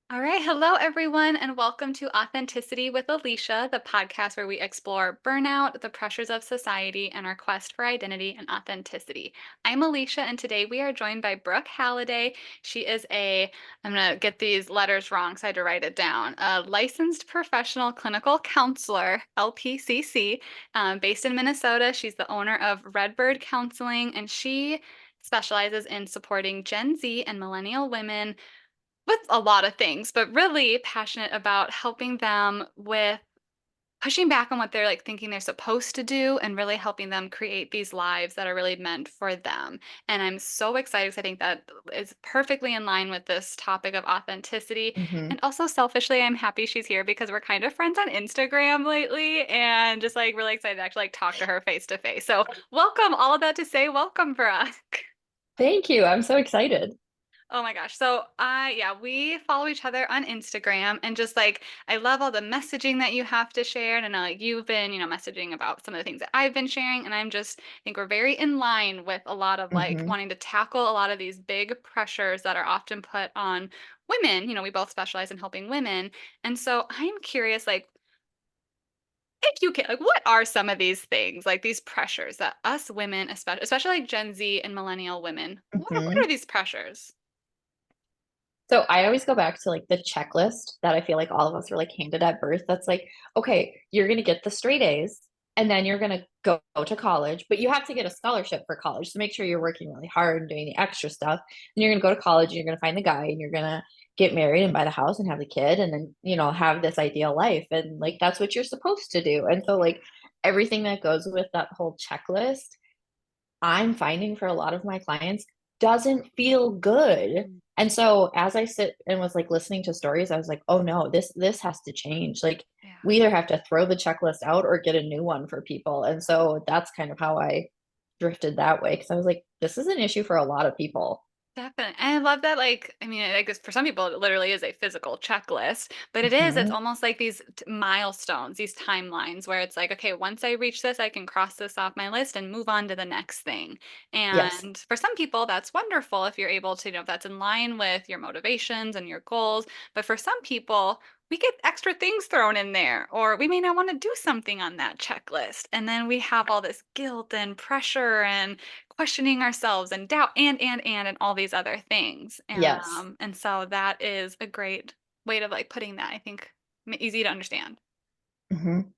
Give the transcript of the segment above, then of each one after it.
All right. Hello, everyone, and welcome to Authenticity with Alicia, the podcast where we explore burnout, the pressures of society, and our quest for identity and authenticity. I'm Alicia, and today we are joined by Brooke Halliday. She is I'm going to get these letters wrong, so I had to write it down, a licensed professional clinical counselor, LPCC, based in Minnesota. She's the owner of Redbird Counseling, and she specializes in supporting Gen Z and millennial women with a lot of things, but really passionate about helping them with pushing back on what they're like thinking they're supposed to do and really helping them create these lives that are really meant for them. And I'm so excited because I think that is perfectly in line with this topic of authenticity. hmm And also selfishly, I'm happy she's here because we're kind of friends on Instagram lately and just like really excited to actually like talk to her face to face. So welcome, all of that to say welcome, Brooke. Thank you. I'm so excited. Oh my gosh. So yeah, we follow each other on Instagram and just like I love all the messaging that you have to share. And I know like you've been, messaging about some of the things that I've been sharing. And I think we're very in line with a lot of like hmm wanting to tackle a lot of these big pressures that are often put on women. We both specialize in helping women. And so I'm curious, like, if you can, like, what are some of these things, like these pressures that us women, especially like Gen Z and millennial women, what are hmm these pressures? So I always go back to like the checklist that I feel like all of us were like handed at birth. That's like, okay, you're gonna get the straight A's and then you're gonna go to college, but you have to get a scholarship for college. So make sure you're working really hard and doing the extra stuff. And you're gonna go to college and you're gonna find the guy and you're gonna get married and buy the house and have the kid and then, have this ideal life. And like that's what you're supposed to do. And so like everything that goes with that whole checklist I'm finding for a lot of my clients doesn't feel good. Mm, And so as I sit and was like listening to stories, I was like, oh no, this has to change. Like yeah. we either have to throw the checklist out or get a new one for people. And so that's kind of how I drifted that way because I was like, this is an issue for a lot of people. Definitely. And I love that, like, I mean, I guess for some people, it literally is a physical checklist, but it's hmm almost like these milestones, these timelines where it's like, okay, once I reach this, I can cross this off my list and move on to the next thing. Yes. And for some people, that's wonderful if you're able to, if that's in line with your motivations and your goals. But for some people, we get extra things thrown in there, or we may not want to do something on that checklist. And then we have all this guilt and pressure and questioning ourselves and doubt and all these other things. Yes. And so that is a great way of like putting that, I think, easy to understand. hmm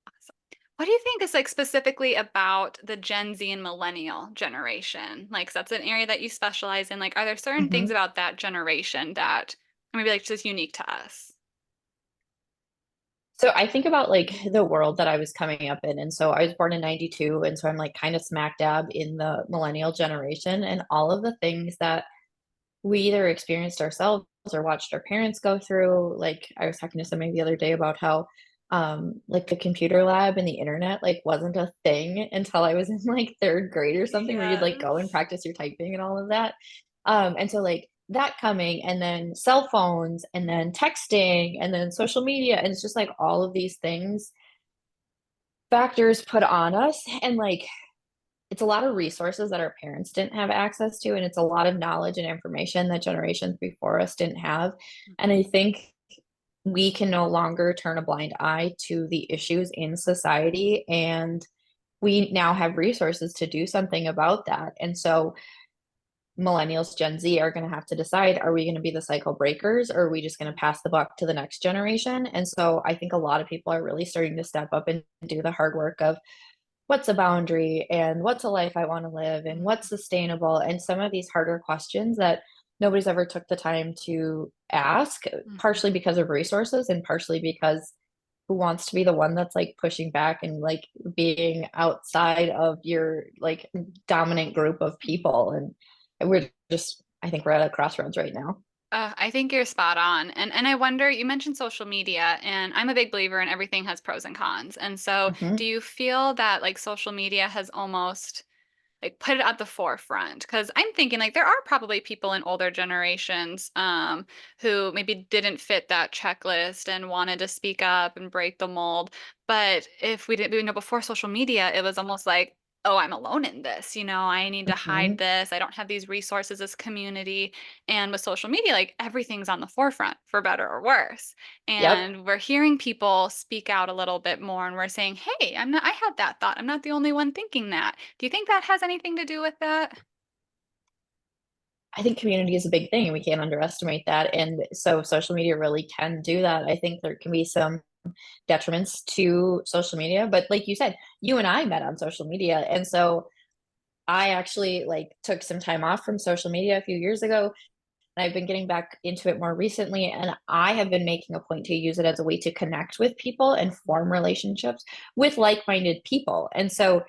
Awesome. What do you think is like specifically about the Gen Z and millennial generation? Like, 'cause that's an area that you specialize in. Like, are there certain things hmm about that generation that are maybe like just unique to us? So I think about like the world that I was coming up in. And so I was born in 92. And so I'm like kind of smack dab in the millennial generation and all of the things that we either experienced ourselves or watched our parents go through. Like I was talking to somebody the other day about how like the computer lab and the internet like wasn't a thing until I was in like third grade or something where you'd like go and Yes. practice your typing and all of that. And so like that coming and then cell phones and then texting and then social media and it's just like all of these things factors put on us and like it's a lot of resources that our parents didn't have access to and it's a lot of knowledge and information that generations before us didn't have and I think we can no longer turn a blind eye to the issues in society and we now have resources to do something about that and so millennials gen z are going to have to decide are we going to be the cycle breakers or are we just going to pass the buck to the next generation and so I think a lot of people are really starting to step up and do the hard work of what's a boundary and what's a life I want to live and what's Mhm. sustainable and some of these harder questions that nobody's ever took the time to ask Mhm. partially because of resources and partially because who wants to be the one that's like pushing back and like being outside of your like dominant group of people and we're just I think we're at a crossroads right now. I think you're spot on. And I wonder, you mentioned social media, and I'm a big believer in everything has pros and cons. And so do hmm you feel that like social media has almost like put it at the forefront? Because I'm thinking like there are probably people in older generations who maybe didn't fit that checklist and wanted to speak up and break the mold. But if we didn't, before social media, it was almost like, oh, I'm alone in this. I need to hide Mhm. this. I don't have these resources, this community. And with social media, like everything's on the forefront for better or worse. Yep. And we're hearing people speak out a little bit more and we're saying, hey, I had that thought. I'm not the only one thinking that. Do you think that has anything to do with that? I think community is a big thing, and we can't underestimate that, and so social media really can do that. I think there can be some detriments to social media, but like you said, you and I met on social media, and so I actually, like, took some time off from social media a few years ago, and I've been getting back into it more recently, and I have been making a point to use it as a way to connect with people and form relationships with like-minded people, and so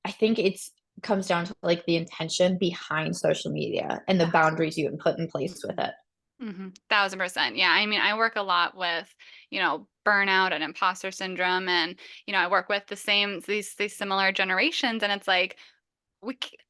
I think it's comes down to, like, the intention behind social media and the Thousand. boundaries you can put in place with it. 1000%. Yeah. I mean, I work a lot with, burnout and imposter syndrome. And, I work with these similar generations. And it's like,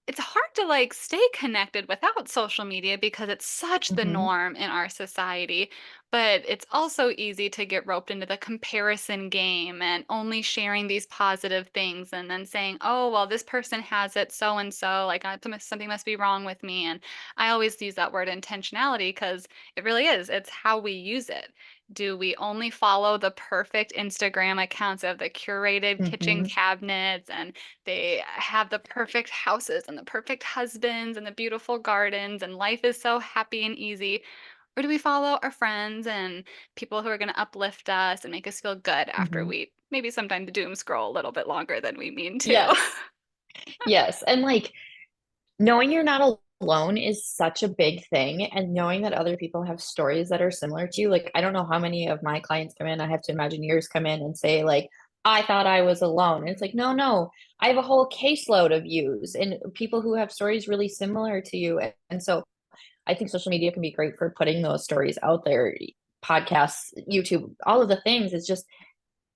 it's hard to like stay connected without social media because it's such the Mhm, norm in our society, but it's also easy to get roped into the comparison game and only sharing these positive things and then saying, oh well, this person has it so and so, like something must be wrong with me. And I always use that word intentionality because it really is, it's how we use it. Do we only follow the perfect Instagram accounts of the curated kitchen mhm. cabinets and they have the perfect houses and the perfect husbands and the beautiful gardens, and life is so happy and easy? Or do we follow our friends and people who are going to uplift us and make us feel good after Mhm. we maybe sometimes doom scroll a little bit longer than we mean to? Yes, yes, and, like, knowing you're not alone is such a big thing, and knowing that other people have stories that are similar to you, like, I don't know how many of my clients come in, I have to imagine yours come in and say, like, "I thought I was alone," and it's like, "No, no, I have a whole caseload of yous and people who have stories really similar to you," and so I think social media can be great for putting those stories out there, podcasts, YouTube, all of the things. It's just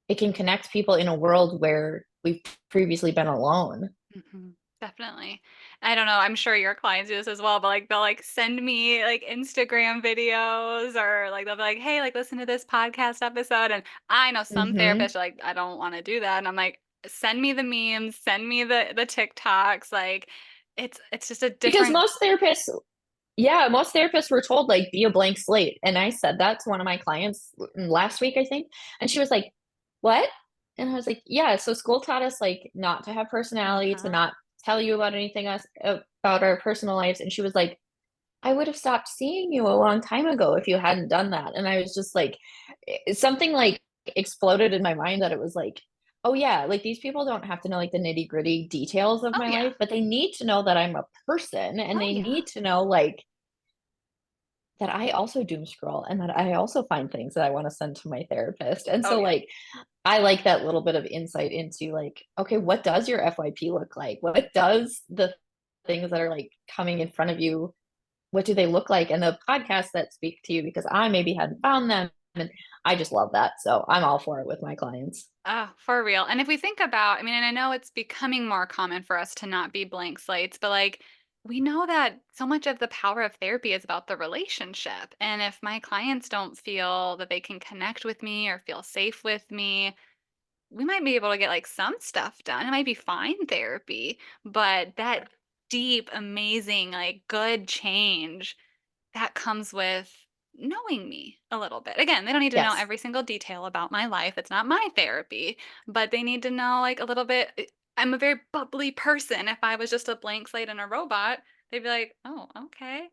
it can connect people in a world where we've previously been alone. Mhm. Definitely. I don't know, I'm sure your clients do this as well, but, like, they'll, like, send me, like, Instagram videos or, like, they'll be like, "Hey, like, listen to this podcast episode," and I know some Mhm. therapists are like, "I don't wanna do that," and I'm like, "Send me the memes, send me the TikToks," like, it's just a Because different. most therapists were told, like, "Be a blank slate," and I said that to one of my clients last week, I think, and she was like, "What?" And I was like, "Yeah, so school taught us, like, not to have personality, to Uh-huh. not tell you about anything us about our personal lives," and she was like, "I would have stopped seeing you a long time ago if you hadn't done that," and I was just like something, like, exploded in my mind that it was like, "Oh, yeah, like, these people don't have to know, like, the nitty-gritty details of Oh, my yeah. life, but they need to know that I'm a person, and Oh, they yeah. need to know, like, that I also doom scroll and that I also find things that I wanna send to my therapist," and Oh, so, yeah. like, I like that little bit of insight into, like, okay, what does your FYP look like? What does the things that are, like, coming in front of you, what do they look like? And the podcasts that speak to you because I maybe hadn't found them, and I just love that, so I'm all for it with my clients. Oh, for real. And if we think about, I mean, and I know it's becoming more common for us to not be blank slates, but like we know that so much of the power of therapy is about the relationship. And if my clients don't feel that they can connect with me or feel safe with me, we might be able to get like some stuff done. It might be fine therapy, but that deep, amazing, like good change that comes with knowing me a little bit. Again, they don't need to know Yes, every single detail about my life. It's not my therapy, but they need to know like a little bit. I'm a very bubbly person. If I was just a blank slate and a robot, they'd be like, oh, okay.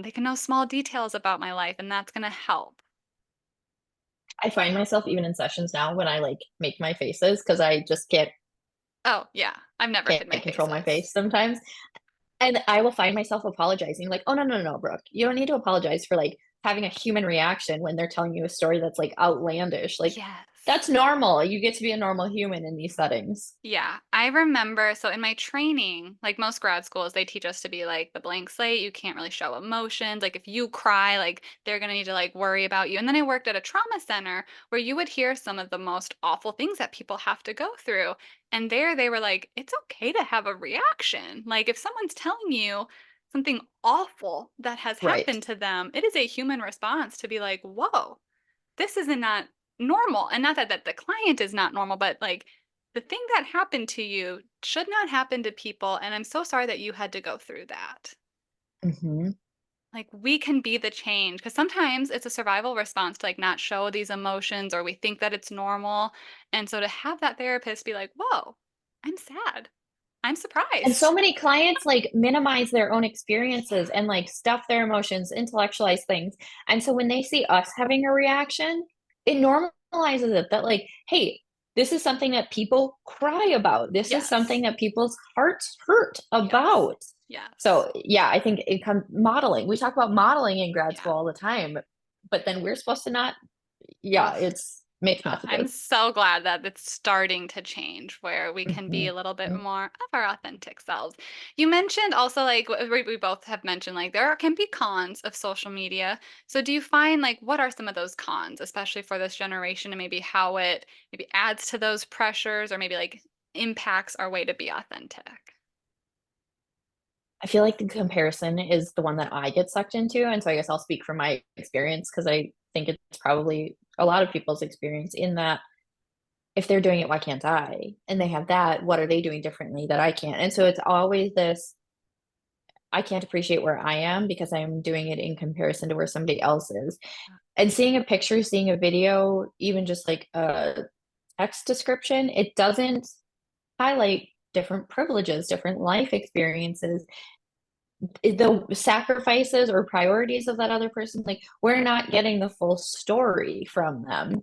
They can know small details about my life, and that's going to help. I find myself even in sessions now when I, like, make my faces because I just Oh, yeah. I've never can't hid my control my faces. face sometimes, and I will find myself apologizing, like, "Oh, no, no, no, Brooke, you don't need to apologize for, like, having a human reaction when they're telling you a story that's, like, outlandish, like, Yes. that's normal, you get to be a normal human in these settings." Yeah, I remember so in my training, like most grad schools, they teach us to be like the blank slate. You can't really show emotions. Like if you cry, like they're gonna need to like worry about you. And then I worked at a trauma center where you would hear some of the most awful things that people have to go through. And there they were like, it's okay to have a reaction. Like if someone's telling you something awful that has Right, happened to them, it is a human response to be like, whoa, this isn't not normal. And not that the client is not normal, but like the thing that happened to you should not happen to people, and I'm so sorry that you had to go through that. Mhm. Like, we can be the change because sometimes it's a survival response to, like, not show these emotions or we think that it's normal, and so to have that therapist be like, "Whoa, I'm sad. I'm And so surprised." many clients, like, minimize their own experiences Yeah. and, like, stuff their emotions, intellectualize things, and so when they see us having a reaction, it normalizes it that, like, "Hey, this is something that people cry about. This is something Yes. that people's hearts hurt Yes. about." Yes. So, yeah, I think it comes modeling. We talk about modeling in grad Yeah. school all the time, but then we're supposed to not. Yeah, Ugh. it's mixed I'm messages. so glad that it's starting to change where we can be Mhm. a little bit more of our authentic selves. You mentioned also, like, we both have mentioned, like, can be cons of social media. So, do you find, like, what are some of those cons, especially for this generation, and maybe how it maybe adds to those pressures or maybe like impacts our way to be authentic? I feel like the comparison is the one that I get sucked into, and so I guess I'll speak from my experience because I think it's probably a lot of people's experience in that if they're doing it, why can't I? And they have that, what are they doing differently that I can't? And so it's always this, I can't appreciate where I am because I'm doing it in comparison to where somebody else is. And seeing a picture, seeing a video, even just like a text description, it doesn't highlight different privileges, different life experiences, the sacrifices or priorities of that other person. Like, we're not getting the full story from them.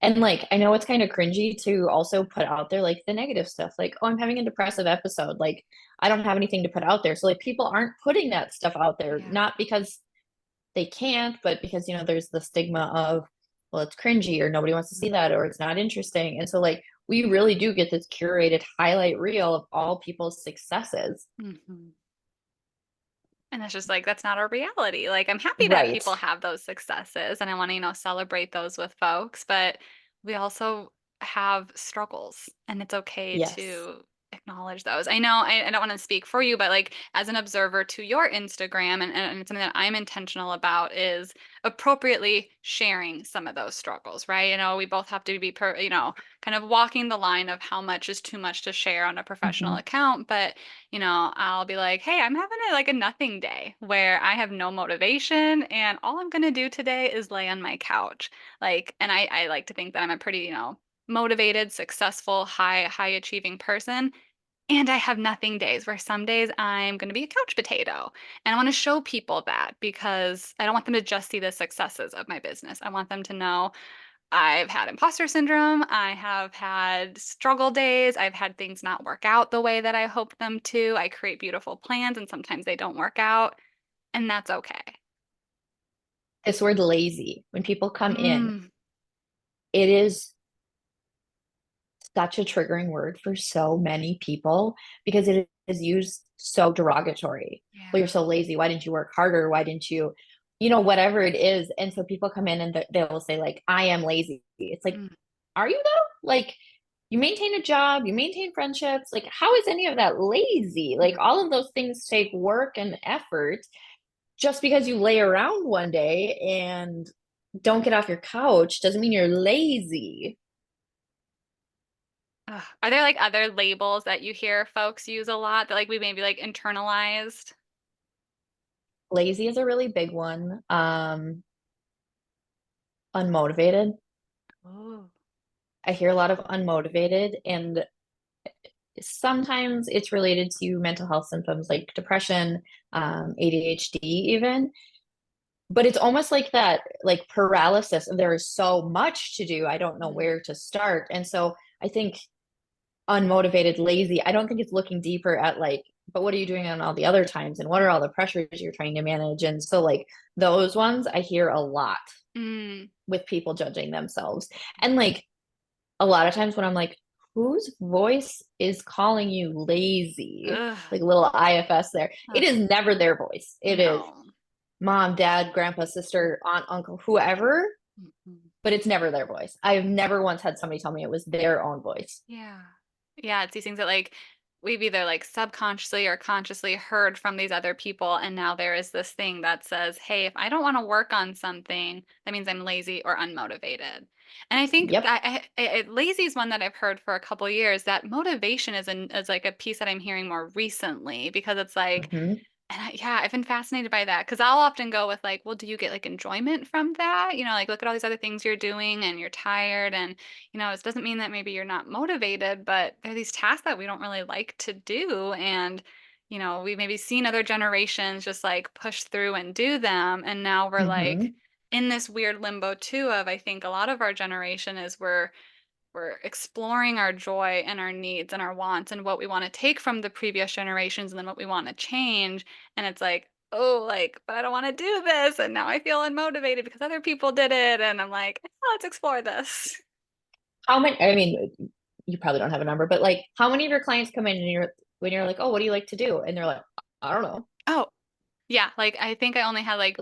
And like, I know it's kind of cringy to also put out there like the negative stuff, like, oh, I'm having a depressive episode. Like, I don't have anything to put out there. So like people aren't putting that stuff out there, Yeah. not because they can't, but because, there's the stigma of, well, it's cringy or nobody wants to see that or it's not interesting. And so like we really do get this curated highlight reel of all people's successes. Mhm. And it's just like, that's not our reality. Like, I'm happy that Right. people have those successes and I want to, celebrate those with folks, but we also have struggles and it's okay Yes. to acknowledge those. I know I don't want to speak for you, but like as an observer to your Instagram and it's something that I'm intentional about is appropriately sharing some of those struggles, right? We both have to be, kind of walking the line of how much is too much to share on a professional Hmm. account, but I'll be like, "Hey, I'm having a nothing day where I have no motivation and all I'm going to do today is lay on my couch." Like, and I like to think that I'm a pretty, motivated, successful, high achieving person. And I have nothing days where some days I'm going to be a couch potato. And I want to show people that because I don't want them to just see the successes of my business. I want them to know I've had imposter syndrome. I have had struggle days. I've had things not work out the way that I hoped them to. I create beautiful plans and sometimes they don't work out, and that's okay. This word lazy, when people come in, Mm, it is such a triggering word for so many people because it is used so derogatory. Well, you're yeah. so lazy. Why didn't you work harder? Why didn't you, whatever it is? And so people come in and they'll say, like, I am lazy. It's like, Mm, are you though? Like, you maintain a job, you maintain friendships. Like, how is any of that lazy? Like, mm. all of those things take work and effort. Just because you lay around one day and don't get off your couch doesn't mean you're lazy. Ugh. Are there like other labels that you hear folks use a lot that like we maybe like internalized? Lazy is a really big one. Unmotivated. Oh. I hear a lot of unmotivated, and sometimes it's related to mental health symptoms like depression, ADHD, even. But it's almost like that, like paralysis. There is so much to do. I don't know Mm, where to start. And so I think unmotivated, lazy, I don't think it's looking deeper at like, but what are you doing on all the other times? And what are all the pressures you're trying to manage? And so, like, those ones I hear a lot mm, with people judging themselves. And like, a lot of times when I'm like, whose voice is calling you lazy? ugh, Like a little IFS there. It ugh, is never their voice. It is no. mom, dad, grandpa, sister, aunt, uncle, whoever, Mhm. but it's never their voice. I've never once had somebody tell me it was their own voice. Yeah. Yeah, it's these things that like we've either like subconsciously or consciously heard from these other people, and now there is this thing that says, hey, if I don't want to work on something, that means I'm lazy or unmotivated. And I think Yep. that lazy is one that I've heard for a couple years. That motivation is like a piece that I'm hearing more recently, because it's like, Mhm. and yeah, I've been fascinated by that, because I'll often go with like, well, do you get like enjoyment from that? Like, look at all these other things you're doing and you're tired. And, it doesn't mean that maybe you're not motivated, but there are these tasks that we don't really like to do. And, we've maybe seen other generations just like push through and do them. And now we're like Mhm. in this weird limbo too of, I think a lot of our generation is we're exploring our joy and our needs and our wants and what we want to take from the previous generations and then what we want to change. And it's like, oh, like, but I don't want to do this. And now I feel unmotivated because other people did it. And I'm like, let's explore this. How many I mean, you probably don't have a number, but, like, how many of your clients come in and when you're like, "Oh, what do you like to do?" And they're like, "I don't know." Oh, yeah, like, I think I only had, like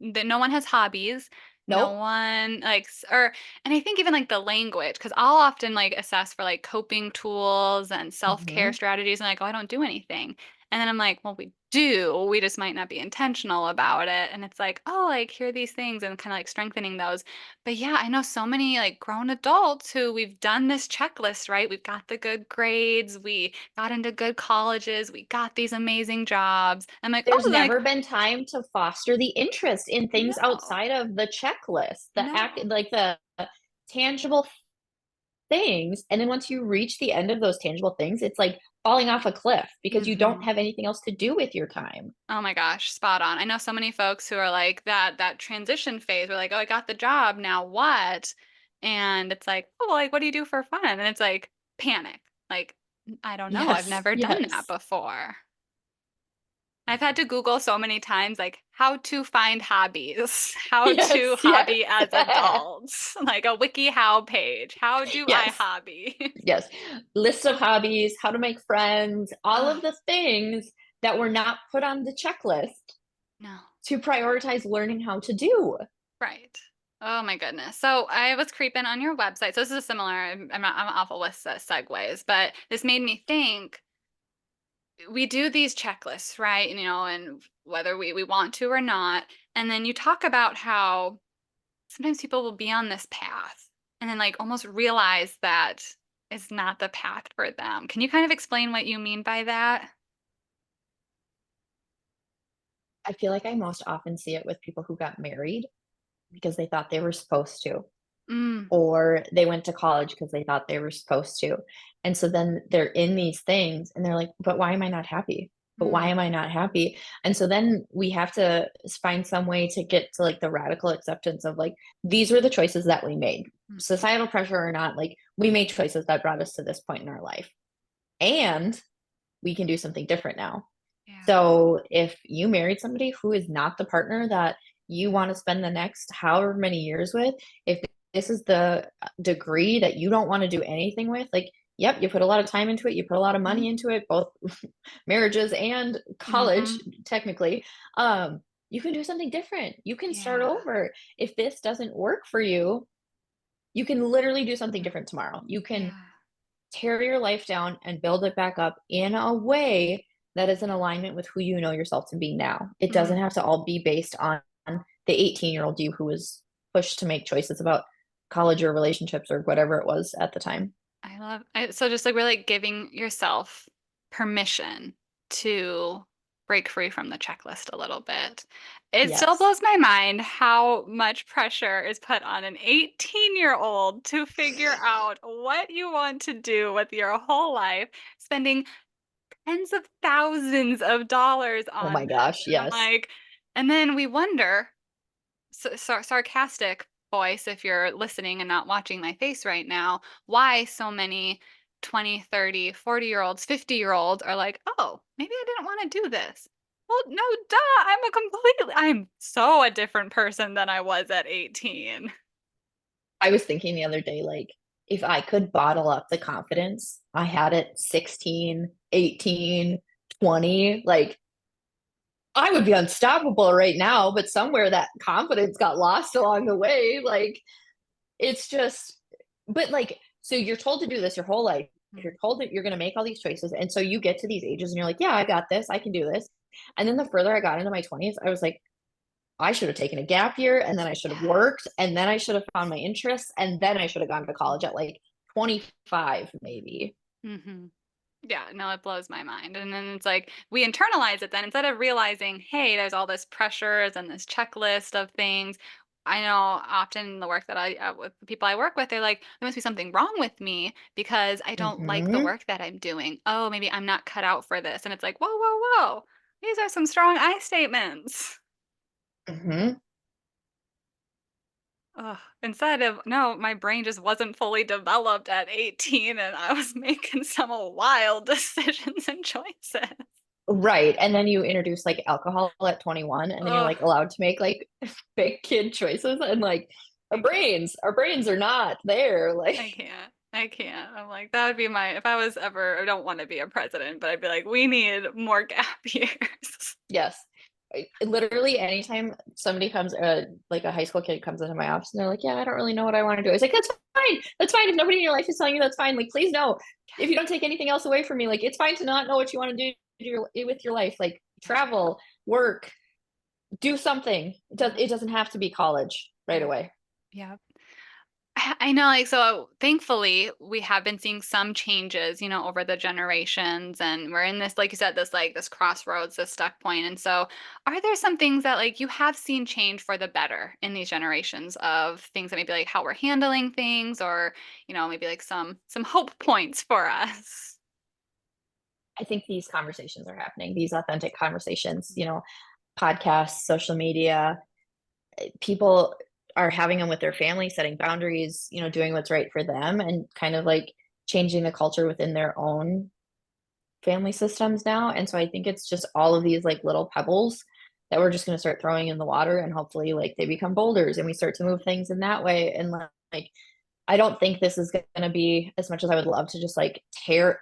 no one has hobbies. No "Nope." one, like, and I think even, like, the language, because 'cause I'll often, like, assess for, like, coping tools and self-care Mhm. strategies, and I go, "I don't do anything." And then I'm like, "Well, we do, we just might not be intentional about it." And it's like, "Oh, like, here are these things," and kinda, like, strengthening those. But, yeah, I know so many, like, grown adults who we've done this checklist, right? We've got the good grades, we got into good colleges, we got these amazing jobs. I'm like, There's "Oh," like, never been time to foster the interest in things no, outside of the checklist, no. the tangible things, and then once you reach the end of those tangible things, it's like falling off a cliff because you don't Mhm. have anything else to do with your time. Oh my gosh, spot on. I know so many folks who are like that transition phase where like, "Oh, I got the job, now what?" And it's like, "Oh, well, like, what do you do for fun?" And it's like, panic. Like, I don't know. I've Yes, never done that yes. before." I've had to Google so many times, like, how to find hobbies, how to Yes, yes. hobby as adults, like a WikiHow page. How do I Yes, hobby? yes. List of hobbies, how to make friends, all Oh, of the things that were not put on the checklist no. to prioritize learning how to do. Right. Oh my goodness. So I was creeping on your website. So this is similar. I'm awful with segues, but this made me think, we do these checklists, right? And whether we want to or not. And then you talk about how sometimes people will be on this path and then like almost realize that it's not the path for them. Can you kind of explain what you mean by that? I feel like I most often see it with people who got married because they thought they were supposed to, Mm, or they went to college because they thought they were supposed to. And so then they're in these things and they're like, but why am I not happy? But why mm, am I not happy? And so then we have to find some way to get to like the radical acceptance of like, these were the choices that we made, mhm. societal pressure or not, like we made choices that brought us to this point in our life. And we can do something different now. Yeah. So if you married somebody who is not the partner that you want to spend the next however many years with, if this is the degree that you don't want to do anything with, like, yep, you put a lot of time into it, you put a lot of Mhm. money into it, both marriages and college, Mhm. technically. You can do something different. You can start Yeah. over. If this doesn't work for you, you can literally do something Mm, different tomorrow. You can yeah. tear your life down and build it back up in a way that is in alignment with who you know yourself to be now. It doesn't Mm. have to all be based on the 18-year-old you who was pushed to make choices about college or relationships or whatever it was at the time. So just like really giving yourself permission to break free from the checklist a little bit. It still Yes. blows my mind how much pressure is put on an 18-year-old to figure out what you want to do with your whole life, spending tens of thousands of dollars Oh my on this. gosh, And I'm yes. like, and then we wonder, sarcastic voice, if you're listening and not watching my face right now, why so many 20, 30, 40-year-olds, 50-year-olds are like, oh, maybe I didn't want to do this. Well, no, duh. I'm so a different person than I was at 18. I was thinking the other day, like, if I could bottle up the confidence I had at 16, 18, 20, like, I would be unstoppable right now, but somewhere that confidence got lost along the way. Like, it's just, but like, so you're told to do this your whole life. you're told that you're going to make all these choices. And so you get to these ages and you're like, yeah, I got this. I can do this. And then the further I got into my 20s, I was like, I should have taken a gap year and then I should have Yeah. worked and then I should have found my interests and then I should have gone to college at like 25, maybe. Mm-hmm. Yeah, no, it blows my mind. And then it's like we internalize it then instead of realizing, hey, there's all this pressures and this checklist of things. I know often in the work that with the people I work with, they're like, there must be something wrong with me because I don't like the Mm-hmm. work that I'm doing. Oh, maybe I'm not cut out for this. And it's like, whoa, whoa, whoa. These are some strong I statements. Mm-hmm. Ugh. Instead of, no, my brain just wasn't fully developed at 18 and I was making some wild decisions and choices. Right. And then you introduce like alcohol at 21 and then you're Ugh, like allowed to make like big kid choices and like I can't. our brains are not there. Like, I can't. I can't. I'm like, that would be my, if I was ever, I don't want to be a president, but I'd be like, we need more gap years. yes. Literally anytime somebody comes, like a high school kid comes into my office and they're like, yeah, I don't really know what I want to do. It's like, that's fine. That's fine. If nobody in your life is telling you that's fine, like, please know. If you don't take anything else away from me, like, it's fine to not know what you want to do with your life. Like, Yeah. travel, work, do something. Yeah. It doesn't have to be college right Yeah. away. Yeah. I know, like, so thankfully we have been seeing some changes, over the generations, and we're in this, like you said, this crossroads, this stuck point. And so, are there some things that like you have seen change for the better in these generations of things that maybe like how we're handling things, or maybe like some hope points for us? I think these conversations are happening, these authentic conversations, Mm. podcasts, social media, people are having them with their family, setting boundaries, doing what's right for them and kind of like changing the culture within their own family systems now. And so I think it's just all of these like little pebbles that we're just going to start throwing in the water and hopefully like they become boulders and we start to move things in that way. And like, I don't think this is going to be as much as I would love to just like tear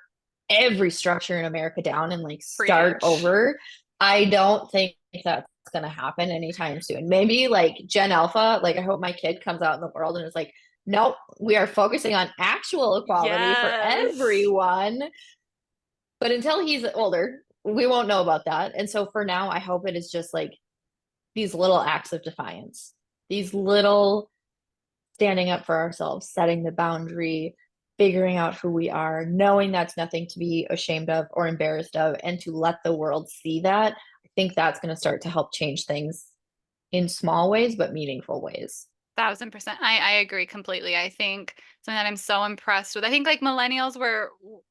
every structure in America down and like start Preach. over. I don't think that's going to happen anytime soon. Maybe like Gen Alpha, like I hope my kid comes out in the world and is like, nope, we are focusing on actual equality for Yes. everyone. But until he's older, we won't know about that. And so for now, I hope it is just like these little acts of defiance, these little standing up for ourselves, setting the boundary, figuring out who we are, knowing that's nothing to be ashamed of or embarrassed of, and to let the world see that. I think that's going to start to help change things in small ways, but meaningful ways. 1,000%. I agree completely. I think something that I'm so impressed with. I think like millennials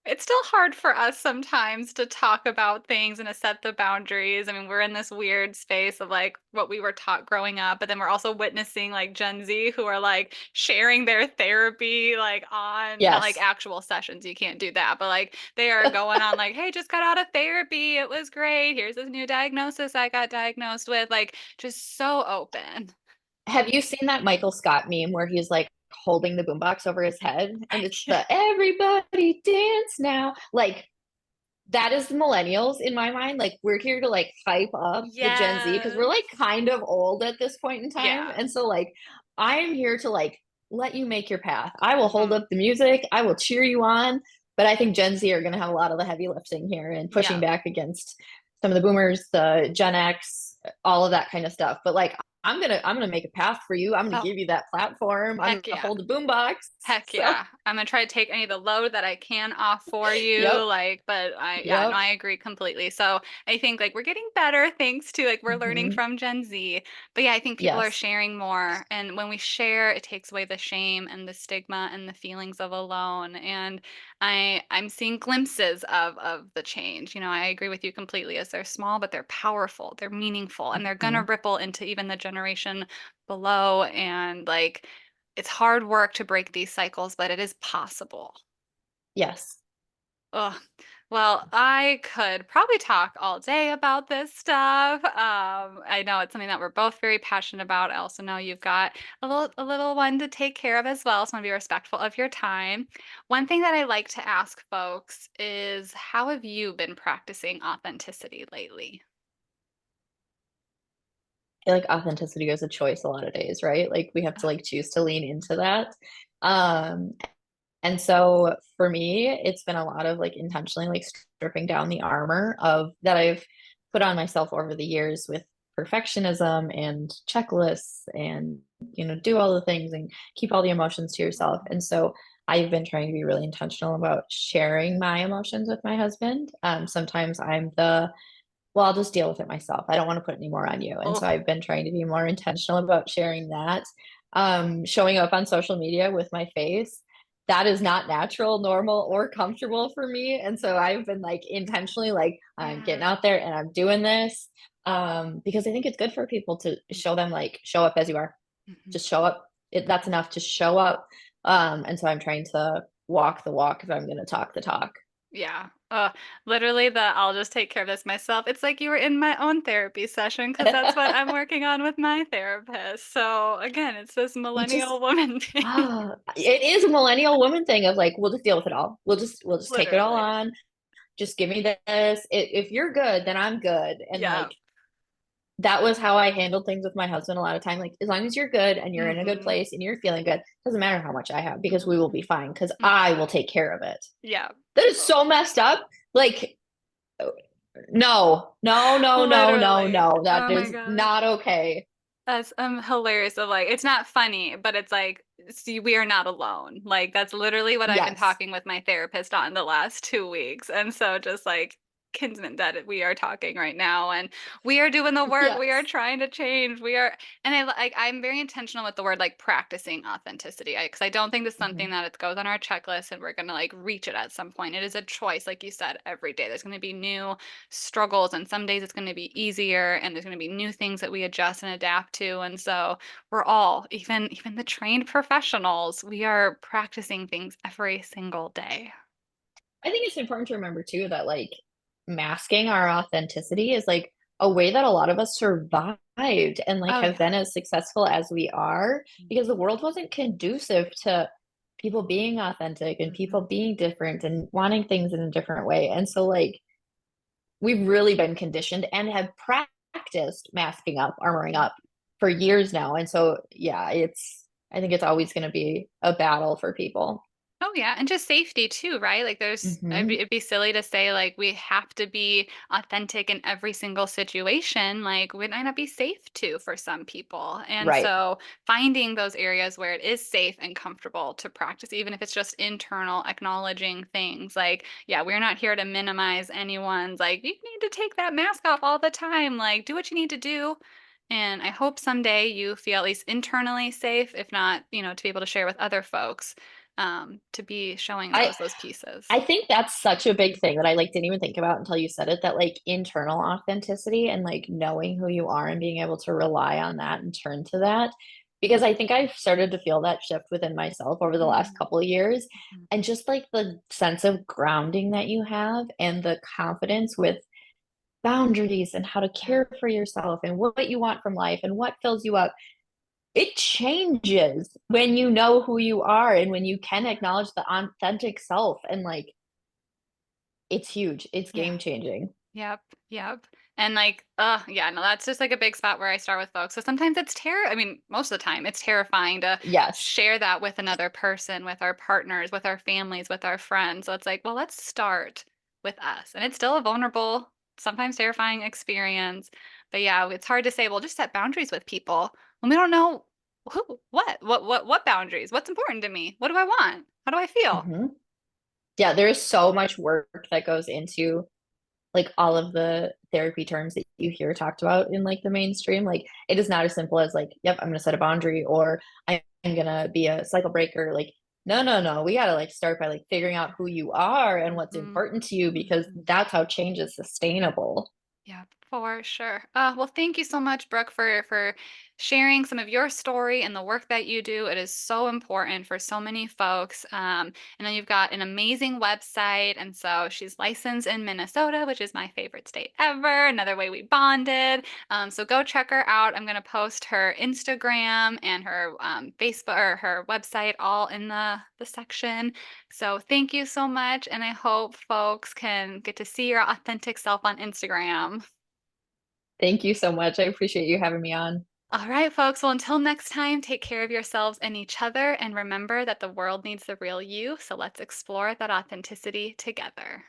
it's still hard for us sometimes to talk about things and to set the boundaries. I mean, we're in this weird space of like what we were taught growing up, but then we're also witnessing like Gen Z who are like sharing their therapy like on not like Yes. actual sessions. You can't do that, but like they are going on like, hey, just got out of therapy. It was great. Here's this new diagnosis I got diagnosed with. Like just so open. Have you seen that Michael Scott meme where he's like holding the boombox over his head and it's Yeah. the everybody dance now? Like that is the millennials in my mind. Like we're here to like hype up the Gen Z because we're Yes. like kind of old at this point in time. Yeah. And so like I am here to like let you make your path. I will hold Mhm. up the music. I will cheer you on. But I think Gen Z are going to have a lot of the heavy lifting here and pushing Yeah. back against some of the boomers, the Gen X, all of that kind of stuff. But like I'm gonna make a path for you. I'm gonna Oh, give you that platform. I'm heck gonna yeah. hold the boombox. Heck So yeah. I'm gonna try to take any of the load that I can off for you. yep, Like, but yeah, no, yep, I agree completely. So I think like we're getting better thanks to like we're learning hmm, from Gen Z. But yeah, I think people are yes, sharing more. And when we share, it takes away the shame and the stigma and the feelings of alone. And I'm seeing glimpses of the change. I agree with you completely as they're small, but they're powerful, they're meaningful, and they're gonna hmm, ripple into even the generation below. And like it's hard work to break these cycles, but it is possible. yes. Ugh. Well, I could probably talk all day about this stuff. I know it's something that we're both very passionate about. I also know you've got a little one to take care of as well, so I want to be respectful of your time. One thing that I like to ask folks is, how have you been practicing authenticity lately? Feel like authenticity is a choice a lot of days, right? Like we have to Ugh, like choose to lean into that. Um, And so for me, it's been a lot of like intentionally like stripping down the armor of that I've put on myself over the years with perfectionism and checklists and do all the things and keep all the emotions to yourself. And so I've been trying to be really intentional about sharing my emotions with my husband. Sometimes I'm the well, I'll just deal with it myself. I don't want to put any more on you. And so Oh, I've been trying to be more intentional about sharing that. Showing up on social media with my face, that is not natural, normal, or comfortable for me. And so I've been like intentionally like, I'm yeah. getting out there and I'm doing this. Because I think it's good for people to show them like show up as you are. Mhm. Just show up. That's enough to show up. And so I'm trying to walk the walk if I'm gonna talk the talk. Yeah. Literally the I'll just take care of this myself. It's like you were in my own therapy session because that's what I'm working on with my therapist. So again, it's this You millennial just woman thing. it is a millennial woman thing of like, we'll just deal with it all. We'll just take it all Literally. on. Just give me this. If you're good, then I'm good. And Yeah. like that was how I handled things with my husband a lot of time. Like as long as you're good and you're in a good Mhm. place and you're feeling good, doesn't matter how much I have because we will be Mhm. fine because I Mhm. will take care of it. Yeah. That is so messed up. Like no, no, no, no, no, Literally. no. That Oh my is gosh. not okay. That's hilarious of like it's not funny, but it's like see we are not alone. Like that's literally what I've been Yes. talking with my therapist on the last 2 weeks. And so just like kinsman that we are talking right now and we are doing the work. We are Yes. trying to change. We are and I'm very intentional with the word like practicing authenticity. Because I don't think this is Mhm. something that it goes on our checklist and we're going to like reach it at some point. It is a choice like you said every day. There's going to be new struggles and some days it's going to be easier and there's going to be new things that we adjust and adapt to and so we're all even the trained professionals we are practicing things every single day. I think it's important to remember too that like masking our authenticity is like a way that a lot of us survived and like Oh have yeah. been as successful as we are because the world wasn't conducive to people being authentic and people Mhm. being different and wanting things in a different way. And so like we've really been conditioned and have practiced masking up, armoring Yeah. up for years now. And so yeah, I think it's always going to be a battle for people. Oh yeah, and just safety too, right? Like there's Hmm. it'd be silly to say like we have to be authentic in every single situation. Like we might not be safe to for some people. And Right. so finding those areas where it is safe and comfortable to practice, even if it's just internal, acknowledging things. Like, yeah, we're not here to minimize anyone's like, you need to take that mask off all the time. Like, do what you need to do. And I hope someday you feel at least internally safe, if not, to be able to share with other folks to be showing I those pieces. I think that's such a big thing that I, like, didn't even think about until you said it, that, like, internal authenticity and, like, knowing who you are and being able to rely on that and turn to that, because I think I've started to feel that shift within myself over the last Mm, couple of years, mhm. and just, like, the sense of grounding that you have and the confidence with boundaries and how to Yeah, care for yourself and what you want from life and what fills you up. It changes when you know who you are and when you can acknowledge the authentic self and, like, it's huge. It's yeah, game changing. yep, yep. And like, yeah, no, that's just like a big spot where I start with folks. So sometimes I mean, most of the time it's terrifying to Yes. share that with another person, with our partners, with our families, with our friends. So it's like, well, let's start with us. And it's still a vulnerable, sometimes terrifying experience. But yeah, it's hard to say, well, just set boundaries with people when we don't know what boundaries, what's important to me, what do I want, how do I feel? Mhm. Yeah, there is so much work that goes into, like, all of the therapy terms that you hear talked about in, like, the mainstream. Like, it is not as simple as, like, "Yep, I'm gonna set a boundary," or "I'm gonna be a cycle breaker." Like, no, no, no. We gotta, like, start by, like, figuring out who you are and what's Mhm, important to you because mhm. that's how change is sustainable. Yeah, for sure. Well, thank you so much, Brooke, for sharing some of your story and the work that you do. It is so important for so many folks. And then you've got an amazing website, and so she's licensed in Minnesota, which is my favorite state ever. Another way we bonded. So go check her out. I'm going to post her Instagram and her Facebook or her website all in the section. So thank you so much, and I hope folks can get to see your authentic self on Instagram. Thank you so much. I appreciate you having me on. All right, folks. Well, until next time, take care of yourselves and each other. And remember that the world needs the real you. So let's explore that authenticity together.